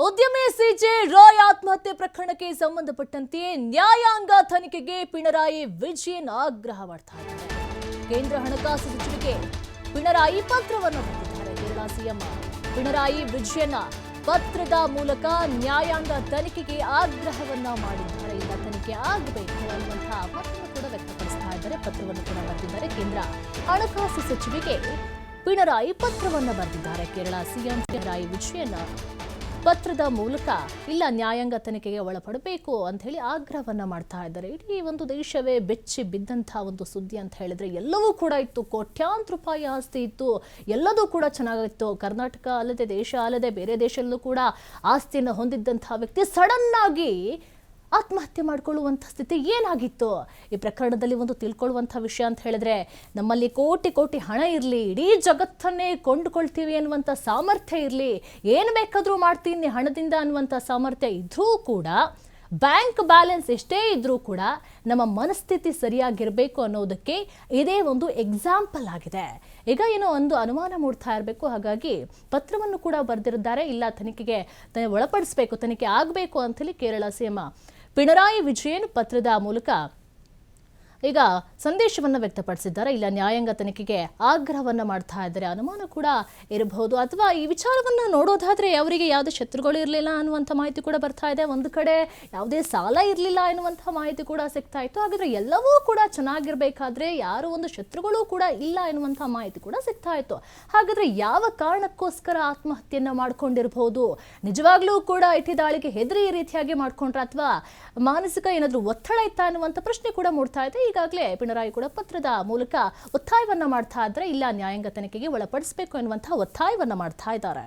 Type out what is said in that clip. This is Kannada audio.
ಉದ್ಯಮಿ ಸಿಜೆ ರಾಯ್ ಆತ್ಮಹತ್ಯೆ ಪ್ರಕರಣಕ್ಕೆ ಸಂಬಂಧಪಟ್ಟಂತೆ ನ್ಯಾಯಾಂಗ ತನಿಖೆಗೆ ಪಿಣರಾಯಿ ವಿಜಯನ್ ಆಗ್ರಹ ಮಾಡ್ತಾ ಇದ್ದಾರೆ. ಕೇಂದ್ರ ಹಣಕಾಸು ಸಚಿವರಿಗೆ ಪಿಣರಾಯಿ ಪತ್ರವನ್ನು ಬರೆದಿದ್ದಾರೆ. ಕೇರಳ ಸಿಎಂ ಪಿಣರಾಯಿ ವಿಜಯನ್ ಪತ್ರದ ಮೂಲಕ ನ್ಯಾಯಾಂಗ ತನಿಖೆಗೆ ಆಗ್ರಹವನ್ನ ಮಾಡಿದ್ದಾರೆ. ಇಲ್ಲ ತನಿಖೆ ಆಗಬೇಕು ಅನ್ನುವಂತಹ ಮತವನ್ನು ಕೂಡ ವ್ಯಕ್ತಪಡಿಸ್ತಾ ಇದ್ದಾರೆ. ಪತ್ರವನ್ನು ಕೂಡ ಬರೆದಿದ್ದಾರೆ. ಕೇಂದ್ರ ಹಣಕಾಸು ಸಚಿವರಿಗೆ ಪಿಣರಾಯಿ ಪತ್ರವನ್ನು ಬರೆದಿದ್ದಾರೆ. ಕೇರಳ ಸಿಎಂ ಪಿಣರಾಯಿ ವಿಜಯನ್ ಪತ್ರದ ಮೂಲಕ ಇಲ್ಲ ನ್ಯಾಯಾಂಗ ತನಿಖೆಗೆ ಒಳಪಡಬೇಕು ಅಂತ ಹೇಳಿ ಆಗ್ರಹವನ್ನ ಮಾಡ್ತಾ ಇದ್ದಾರೆ. ಇಡೀ ಒಂದು ದೇಶವೇ ಬೆಚ್ಚಿ ಬಿದ್ದಂತಹ ಒಂದು ಸುದ್ದಿ ಅಂತ ಹೇಳಿದ್ರೆ ಎಲ್ಲವೂ ಕೂಡ ಇತ್ತು. ಕೋಟ್ಯಾಂತರ ರೂಪಾಯಿ ಆಸ್ತಿ ಇತ್ತು, ಎಲ್ಲದೂ ಕೂಡ ಚೆನ್ನಾಗಿತ್ತು. ಕರ್ನಾಟಕ ಅಲ್ಲದೆ ದೇಶ ಅಲ್ಲದೆ ಬೇರೆ ದೇಶದಲ್ಲೂ ಕೂಡ ಆಸ್ತಿಯನ್ನು ಹೊಂದಿದ್ದಂತಹ ವ್ಯಕ್ತಿ ಸಡನ್ ಆಗಿ ಆತ್ಮಹತ್ಯೆ ಮಾಡಿಕೊಳ್ಳುವಂಥ ಸ್ಥಿತಿ ಏನಾಗಿತ್ತು? ಈ ಪ್ರಕರಣದಲ್ಲಿ ಒಂದು ತಿಳ್ಕೊಳ್ಳುವಂಥ ವಿಷಯ ಅಂತ ಹೇಳಿದ್ರೆ, ನಮ್ಮಲ್ಲಿ ಕೋಟಿ ಕೋಟಿ ಹಣ ಇರಲಿ, ಇಡೀ ಜಗತ್ತನ್ನೇ ಕೊಂಡುಕೊಳ್ತೀವಿ ಅನ್ನುವಂಥ ಸಾಮರ್ಥ್ಯ ಇರಲಿ, ಏನು ಬೇಕಾದರೂ ಮಾಡ್ತೀನಿ ಹಣದಿಂದ ಅನ್ನುವಂಥ ಸಾಮರ್ಥ್ಯ ಇದ್ರೂ ಕೂಡ, ಬ್ಯಾಂಕ್ ಬ್ಯಾಲೆನ್ಸ್ ಎಷ್ಟೇ ಇದ್ರೂ ಕೂಡ ನಮ್ಮ ಮನಸ್ಥಿತಿ ಸರಿಯಾಗಿರಬೇಕು ಅನ್ನೋದಕ್ಕೆ ಇದೇ ಒಂದು ಎಕ್ಸಾಂಪಲ್ ಆಗಿದೆ. ಈಗ ಏನೋ ಒಂದು ಅನುಮಾನ ಮೂಡ್ತಾ ಇರಬೇಕು, ಹಾಗಾಗಿ ಪತ್ರವನ್ನು ಕೂಡ ಬರೆದಿದ್ದಾರೆ. ಇಲ್ಲ ತನಿಖೆಗೆ ಒಳಪಡಿಸಬೇಕು, ತನಿಖೆ ಆಗಬೇಕು ಅಂತೇಳಿ ಕೇರಳ ಸಿಎಂ ಪಿಣರಾಯಿ ವಿಜಯನ್ ಪತ್ರದ ಮೂಲಕ ಈಗ ಸಂದೇಶವನ್ನು ವ್ಯಕ್ತಪಡಿಸಿದ್ದಾರೆ. ಇಲ್ಲ ನ್ಯಾಯಾಂಗ ತನಿಖೆಗೆ ಆಗ್ರಹವನ್ನ ಮಾಡ್ತಾ ಇದ್ದಾರೆ. ಅನುಮಾನ ಕೂಡ ಇರಬಹುದು, ಅಥವಾ ಈ ವಿಚಾರವನ್ನು ನೋಡೋದಾದ್ರೆ ಅವರಿಗೆ ಯಾವುದೇ ಶತ್ರುಗಳು ಇರಲಿಲ್ಲ ಅನ್ನುವಂಥ ಮಾಹಿತಿ ಕೂಡ ಬರ್ತಾ ಇದೆ. ಒಂದು ಕಡೆ ಯಾವುದೇ ಸಾಲ ಇರಲಿಲ್ಲ ಎನ್ನುವಂಥ ಮಾಹಿತಿ ಕೂಡ ಸಿಗ್ತಾ ಇತ್ತು. ಹಾಗಾದ್ರೆ ಎಲ್ಲವೂ ಕೂಡ ಚೆನ್ನಾಗಿರ್ಬೇಕಾದ್ರೆ ಯಾರು ಒಂದು ಶತ್ರುಗಳು ಕೂಡ ಇಲ್ಲ ಎನ್ನುವಂಥ ಮಾಹಿತಿ ಕೂಡ ಸಿಗ್ತಾ ಇತ್ತು. ಹಾಗಾದ್ರೆ ಯಾವ ಕಾರಣಕ್ಕೋಸ್ಕರ ಆತ್ಮಹತ್ಯೆಯನ್ನ ಮಾಡ್ಕೊಂಡಿರಬಹುದು? ನಿಜವಾಗ್ಲೂ ಕೂಡ ಐಟಿ ದಾಳಿಗೆ ಹೆದರಿ ಈ ರೀತಿಯಾಗಿ ಮಾಡ್ಕೊಂಡ್ರ, ಅಥವಾ ಮಾನಸಿಕ ಏನಾದರೂ ಒತ್ತಡ ಇತ್ತ ಅನ್ನುವಂಥ ಪ್ರಶ್ನೆ ಕೂಡ ಮೂಡ್ತಾ ಇದೆ. ಈಗಾಗಲೇ ಪಿಣರಾಯಿ ಕೂಡ ಪತ್ರದ ಮೂಲಕ ಒತ್ತಾಯವನ್ನ ಮಾಡ್ತಾ ಇದ್ರೆ, ಇಲ್ಲ ನ್ಯಾಯಾಂಗ ತನಿಖೆಗೆ ಒಳಪಡಿಸಬೇಕು ಎನ್ನುವಂತಹ ಒತ್ತಾಯವನ್ನ ಮಾಡ್ತಾ ಇದ್ದಾರೆ.